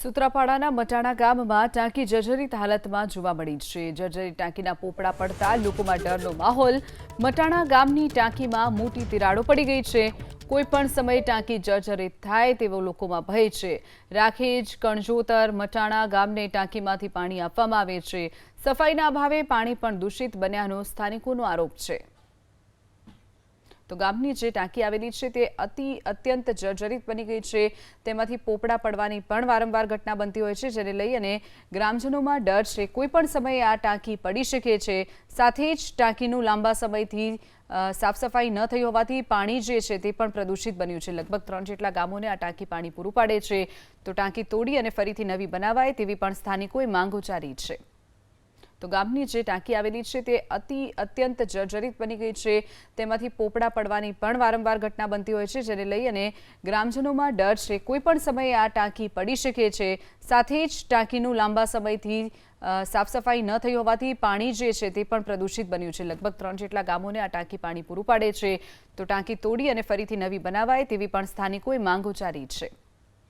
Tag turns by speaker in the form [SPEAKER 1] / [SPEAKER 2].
[SPEAKER 1] સૂત્રાપાડાના મટાણા ગામમાં ટાંકી જર્જરિત હાલતમાં જોવા મળી છે। જર્જરિત ટાંકીના પોપડા પડતા લોકોમાં ડરનો માહોલ। મટાણા ગામની ટાંકીમાં મોટી તિરાડો પડી ગઈ છે। કોઈપણ સમયે ટાંકી જર્જરિત થાય તેવો લોકોમાં ભય છે। રાખેજ, કણજોતર, મટાણા ગામને ટાંકીમાંથી પાણી આપવામાં આવે છે। સફાઈના અભાવે પાણી પણ દૂષિત બન્યાનો સ્થાનિકોનો આરોપ છે। તો ગામની જે ટાંકી આવેલી છે તે અત્યંત જર્જરિત બની ગઈ છે। તેમાંથી પોપડા પડવાની પણ વારંવાર ઘટના બનતી હોય છે, જેને લઈ અને ગ્રામજનોમાં ડર છે। કોઈપણ સમયે આ ટાંકી પડી શકે છે। સાથે જ ટાંકીનું લાંબા સમયથી સાફ સફાઈ ન થઈ હોવાથી પાણી જે છે તે પણ પ્રદૂષિત બન્યું છે। લગભગ 3 જેટલા ગામોને આ ટાંકી પાણી પૂરું પાડે છે। તો ટાંકી તોડી અને ફરીથી નવી બનાવાય તેવી પણ સ્થાનિકોએ માંગ ઉચ્ચારી છે। તો ગામની જે ટાંકી આવેલી છે તે અત્યંત જર્જરિત બની ગઈ છે। તેમાંથી પોપડા પડવાની પણ વારંવાર ઘટના બનતી હોય છે, જેને લઈ અને ગ્રામજનોમાં ડર છે। કોઈપણ સમયે આ ટાંકી પડી શકે છે। સાથે જ ટાંકીનું લાંબા સમયથી સાફ સફાઈ ન થઈ હોવાથી પાણી જે છે તે પણ પ્રદૂષિત બન્યું છે। લગભગ 3 જેટલા ગામોને આ ટાંકી પાણી પૂરું પાડે છે। તો ટાંકી તોડી અને ફરીથી નવી બનાવાય તેવી પણ સ્થાનિકોએ માંગ ઉચ્ચારી છે।